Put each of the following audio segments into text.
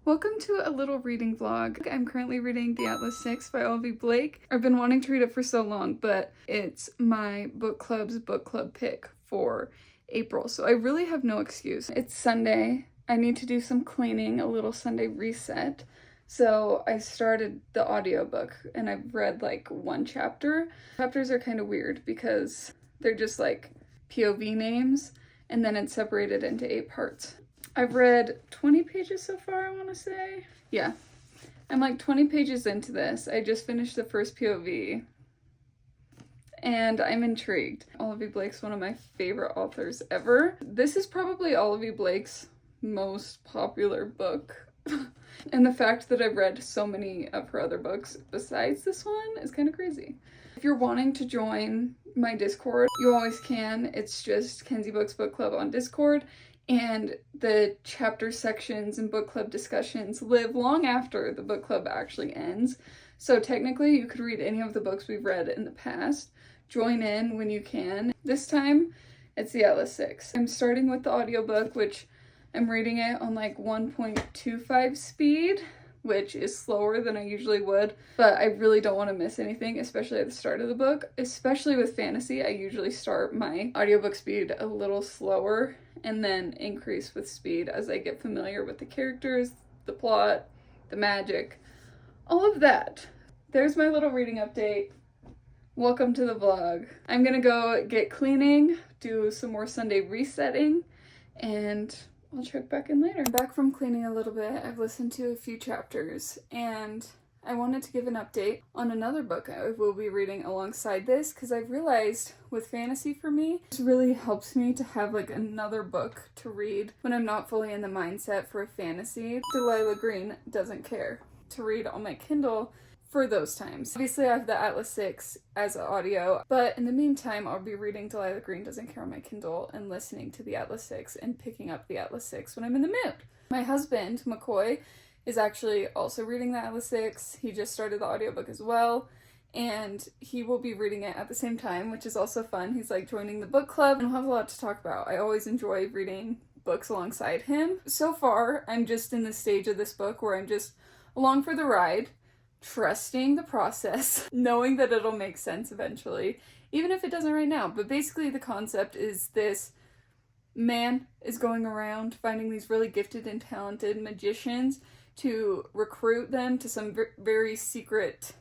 Welcome to a little reading vlog. I'm currently reading The Atlas 6 by Olivie Blake. I've been wanting to read it for so long, but it's my book club's book club pick for April, so I really have no excuse. It's Sunday. I need to do some cleaning, a little Sunday reset. So I started the audiobook and I've read like one chapter. Chapters are kind of weird because they're just like POV names and then it's separated into 8 parts. I've read 20 pages so far, I want to say. Yeah, I'm like 20 pages into this. I just finished the first POV and I'm intrigued. Olivie Blake's one of my favorite authors ever. This is probably Olivie Blake's most popular book. And the fact that I've read so many of her other books besides this one is kind of crazy. If you're wanting to join my Discord, you always can. It's just Kenzie Books Book Club on Discord. And the chapter sections and book club discussions live long after the book club actually ends. So technically you could read any of the books we've read in the past. Join in when you can. This time it's The Atlas 6. I'm starting with the audiobook, which I'm reading it on like 1.25 speed, which is slower than I usually would, but I really don't want to miss anything, especially at the start of the book. Especially with fantasy, I usually start my audiobook speed a little slower and then increase with speed as I get familiar with the characters, the plot, the magic, all of that. There's my little reading update. Welcome to the vlog. I'm gonna go get cleaning, do some more Sunday resetting, and I'll check back in later. Back from cleaning a little bit, I've listened to a few chapters and I wanted to give an update on another book I will be reading alongside this because I've realized with fantasy for me, it really helps me to have like another book to read when I'm not fully in the mindset for a fantasy. Delilah Green doesn't care to read on my Kindle for those times. Obviously I have the Atlas 6 as audio, but in the meantime I'll be reading Delilah Green Doesn't Care on my Kindle and listening to the Atlas 6 and picking up the Atlas 6 when I'm in the mood. My husband, McCoy, is actually also reading the Atlas 6. He just started the audiobook as well, and he will be reading it at the same time, which is also fun. He's like joining the book club and we'll have a lot to talk about. I always enjoy reading books alongside him. So far, I'm just in the stage of this book where I'm just along for the ride, trusting the process, knowing that it'll make sense eventually, even if it doesn't right now. But basically the concept is this man is going around finding these really gifted and talented magicians to recruit them to some very secret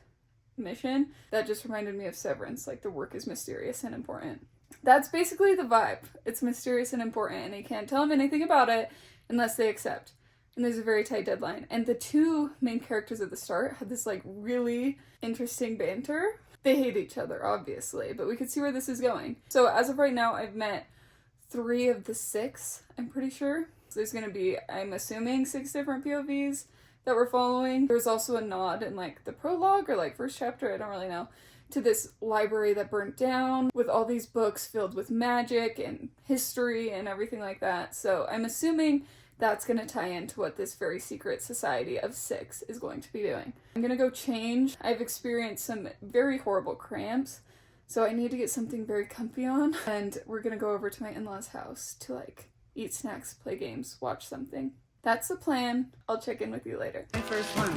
mission. That just reminded me of Severance, like the work is mysterious and important. That's basically the vibe. It's mysterious and important and they can't tell them anything about it unless they accept. And there's a very tight deadline. And the two main characters at the start had this like really interesting banter. They hate each other, obviously, but we could see where this is going. So as of right now, I've met 3 of the 6, I'm pretty sure. So there's gonna be, I'm assuming, 6 different POVs that we're following. There's also a nod in like the prologue or like first chapter, I don't really know, to this library that burnt down with all these books filled with magic and history and everything like that. So I'm assuming that's going to tie into what this very secret society of 6 is going to be doing. I'm going to go change. I've experienced some very horrible cramps, so I need to get something very comfy on. And we're going to go over to my in-laws' house to like eat snacks, play games, watch something. That's the plan. I'll check in with you later. My first one.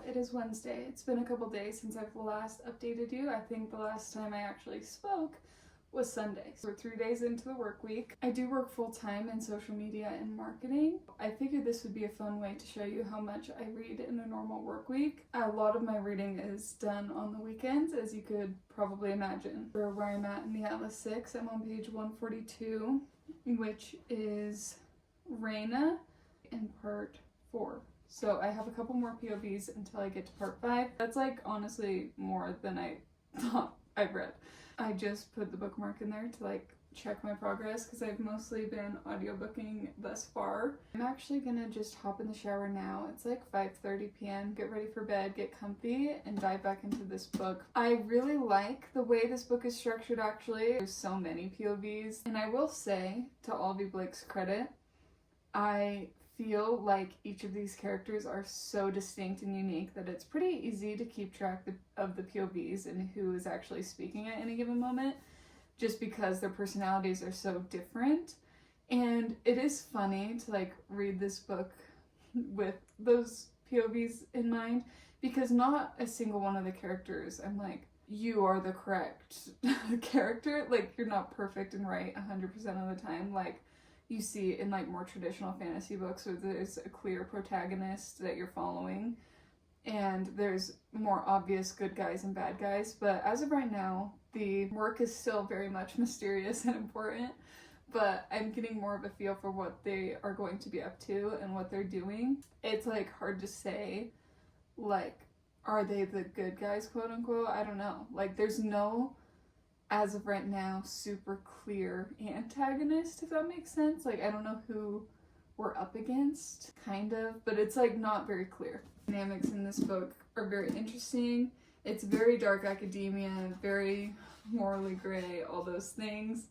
it is Wednesday. It's been a couple days since I've last updated you. I think the last time I actually spoke was Sunday. So we're 3 days into the work week. I do work full-time in social media and marketing. I figured this would be a fun way to show you how much I read in a normal work week. A lot of my reading is done on the weekends, as you could probably imagine. For where I'm at in the Atlas 6, I'm on page 142, which is Raina in part 4. So I have a couple more POVs until I get to part 5. That's like honestly more than I thought I've read. I just put the bookmark in there to like check my progress because I've mostly been audiobooking thus far. I'm actually gonna just hop in the shower now. It's like 5:30 p.m. Get ready for bed, get comfy, and dive back into this book. I really like the way this book is structured actually. There's so many POVs. And I will say, to Olivie Blake's credit, I feel like each of these characters are so distinct and unique that it's pretty easy to keep track of the POVs and who is actually speaking at any given moment, just because their personalities are so different. And it is funny to like read this book with those POVs in mind, because not a single one of the characters I'm like, you are the correct character. Like, you're not perfect and right 100% of the time, like you see in like more traditional fantasy books where there's a clear protagonist that you're following and there's more obvious good guys and bad guys. But as of right now, the work is still very much mysterious and important, but I'm getting more of a feel for what they are going to be up to and what they're doing. It's like hard to say, like, are they the good guys, quote unquote? I don't know. Like, there's no, as of right now, super clear antagonist, if that makes sense. Like, I don't know who we're up against, kind of, but it's like not very clear. Dynamics in this book are very interesting. It's very dark academia, very morally gray, all those things.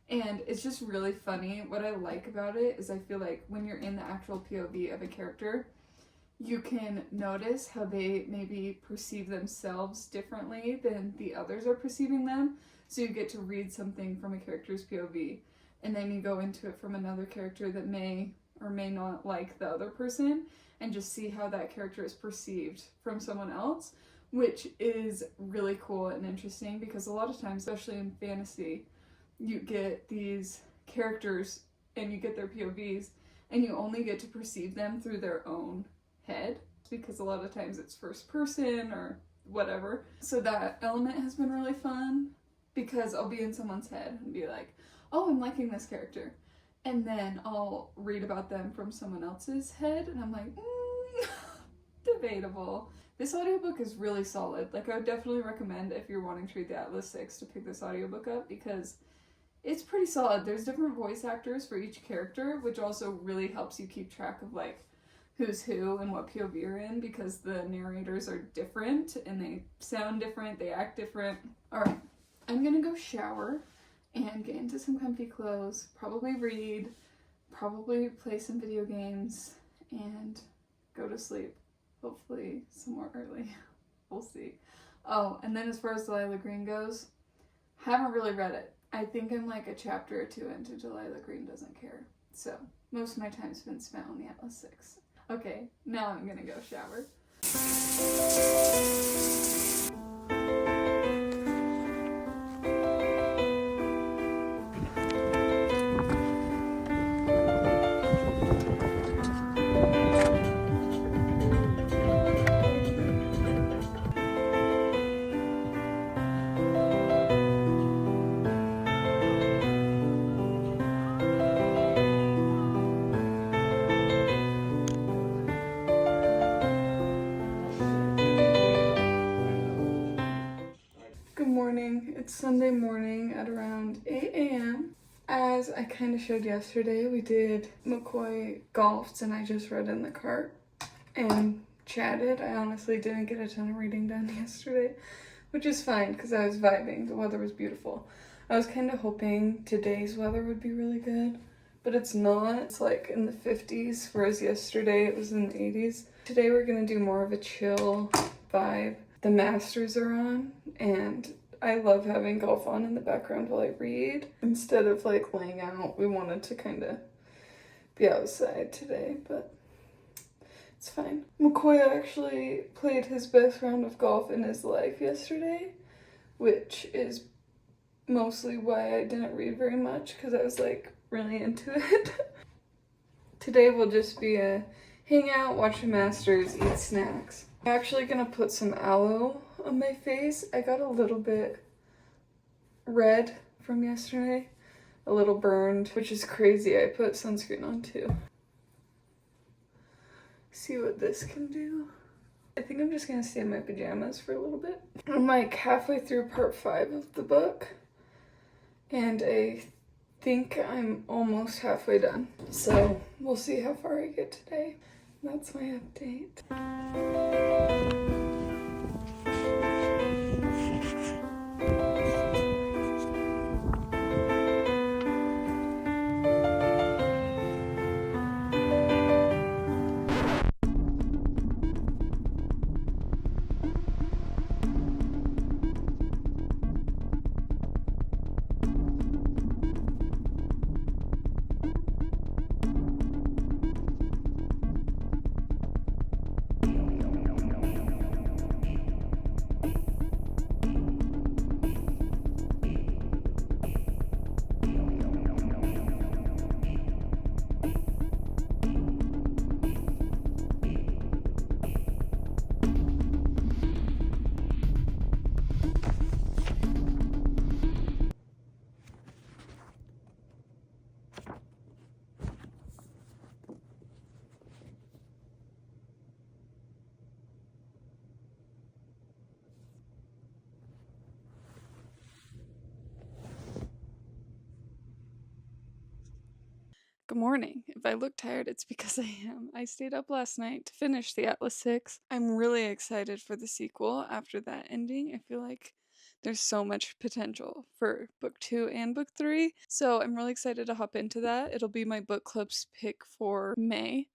And it's just really funny. What I like about it is I feel like when you're in the actual POV of a character, you can notice how they maybe perceive themselves differently than the others are perceiving them. So you get to read something from a character's POV, and then you go into it from another character that may or may not like the other person, and just see how that character is perceived from someone else, which is really cool and interesting, because a lot of times, especially in fantasy, you get these characters and you get their POVs, and you only get to perceive them through their own head, because a lot of times it's first person or whatever. So that element has been really fun, because I'll be in someone's head and be like, oh, I'm liking this character. And then I'll read about them from someone else's head, and I'm like, debatable. This audiobook is really solid. Like, I would definitely recommend, if you're wanting to read the Atlas 6, to pick this audiobook up, because it's pretty solid. There's different voice actors for each character, which also really helps you keep track of, like, who's who and what POV you're in, because the narrators are different, and they sound different, they act different. Alright. I'm gonna go shower and get into some comfy clothes, probably read, probably play some video games, and go to sleep. Hopefully somewhere early. We'll see. Oh, and then as far as Delilah Green goes, haven't really read it. I think I'm like a chapter or 2 into Delilah Green Doesn't Care. So most of my time's been spent on the Atlas 6. Okay, now I'm gonna go shower. It's Sunday morning at around 8 a.m. As I kind of showed yesterday, we did McCoy golfed, and I just read in the cart and chatted. I honestly didn't get a ton of reading done yesterday, which is fine because I was vibing. The weather was beautiful. I was kind of hoping today's weather would be really good, but it's not. It's like in the 50s, whereas yesterday it was in the 80s. Today we're gonna do more of a chill vibe. The Masters are on, and I love having golf on in the background while I read. Instead of like laying out, we wanted to kind of be outside today, but It's fine. McCoy actually played his best round of golf in his life yesterday, which is mostly why I didn't read very much, because I was like really into it. Today will just be a hang out, watch the Masters, eat snacks. I'm actually gonna put some aloe on my face. I got a little bit red from yesterday, a little burned, which is crazy. I put sunscreen on too. See what this can do. I think I'm just gonna stay in my pajamas for a little bit. I'm like halfway through part 5 of the book, and I think I'm almost halfway done. So we'll see how far I get today. That's my update. Good morning. If I look tired, it's because I am. I stayed up last night to finish the Atlas 6. I'm really excited for the sequel after that ending. I feel like there's so much potential for book 2 and book 3. So I'm really excited to hop into that. It'll be my book club's pick for May.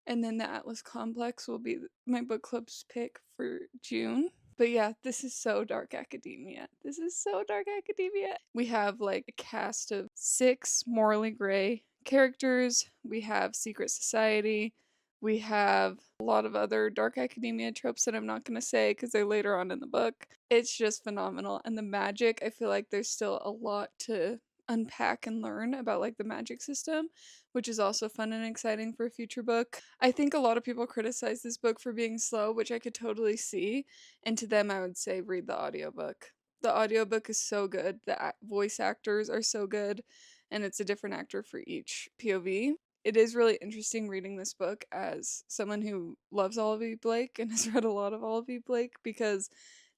And then the Atlas Complex will be my book club's pick for June. But yeah, this is so dark academia. This is so dark academia. We have like a cast of 6 morally gray characters. We have secret society. We have a lot of other dark academia tropes that I'm not going to say because they're later on in the book. It's just phenomenal. And the magic, I feel like there's still a lot to unpack and learn about like the magic system, which is also fun and exciting for a future book. I think a lot of people criticize this book for being slow, which I could totally see, and to them I would say read the audiobook. The audiobook is so good. The voice actors are so good, and it's a different actor for each POV. It is really interesting reading this book as someone who loves Olivie Blake and has read a lot of Olivie Blake, because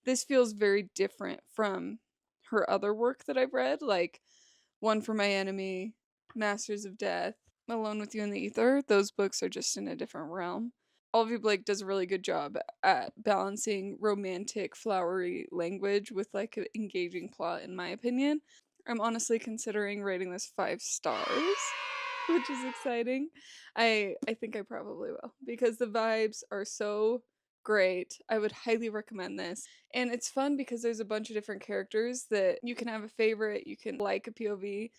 this feels very different from her other work that I've read, like One for My Enemy, Masters of Death, Alone with You in the Ether. Those books are just in a different realm. Olivie Blake does a really good job at balancing romantic, flowery language with like an engaging plot, in my opinion. I'm honestly considering rating this 5 stars, which is exciting. I think I probably will, because the vibes are so great. I would highly recommend this. And it's fun because there's a bunch of different characters that you can have a favorite, you can like a POV.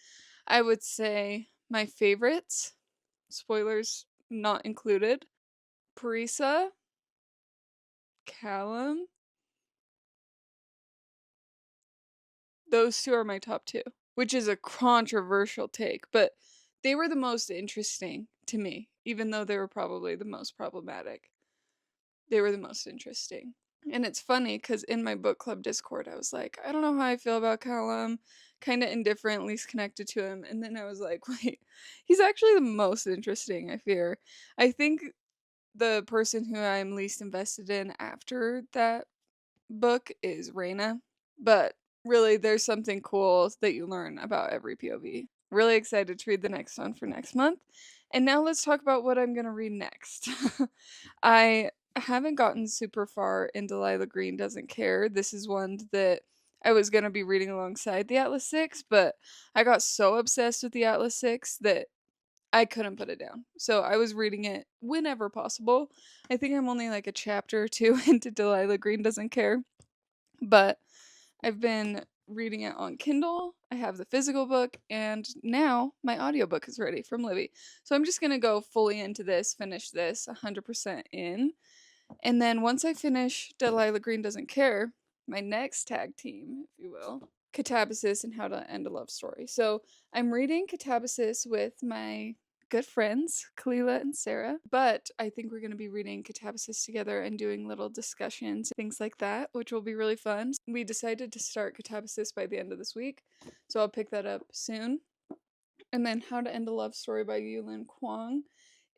I would say my favorites, spoilers not included, Parisa, Callum. Those 2 are my top 2, which is a controversial take, but they were the most interesting to me, even though they were probably the most problematic. They were the most interesting. And it's funny because in my book club Discord, I was like, I don't know how I feel about Callum, kind of indifferent, least connected to him. And then I was like, wait, he's actually the most interesting, I fear. I think the person who I'm least invested in after that book is Reina. But really, there's something cool that you learn about every POV. Really excited to read the next one for next month. And now let's talk about what I'm going to read next. I haven't gotten super in Delilah Green Doesn't Care. This is one that I was going to be reading alongside the Atlas 6, but I got so obsessed with the Atlas 6 that I couldn't put it down. So I was reading it whenever possible. I think I'm only like a chapter or 2 into Delilah Green Doesn't Care, but I've been reading it on Kindle. I have the physical book, and now my audiobook is ready from Livy. So I'm just going to go fully into this, finish this 100% in. And then once I finish Delilah Green Doesn't Care, my next tag team, if you will, Catabasis and How to End a Love Story. So I'm reading Catabasis with my good friends, Kalila and Sarah, but I think we're going to be reading Catabasis together and doing little discussions, things like that, which will be really fun. We decided to start Catabasis by the end of this week, so I'll pick that up soon. And then How to End a Love Story by Yulin Kwong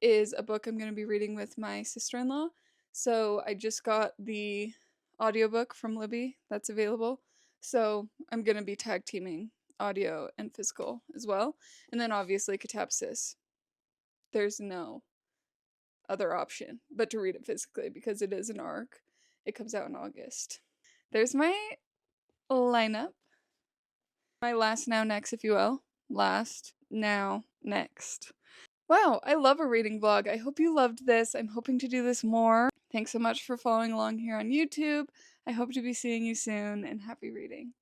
is a book I'm going to be reading with my sister-in-law. So I just got the audiobook from Libby that's available. So I'm going to be tag teaming audio and physical as well. And then obviously Catapsis. There's no other option but to read it physically because it is an arc. It comes out in August. There's my lineup. My last now next, if you will. Last now next. Wow, I love a reading vlog. I hope you loved this. I'm hoping to do this more. Thanks so much for following along here on YouTube. I hope to be seeing you soon, and happy reading.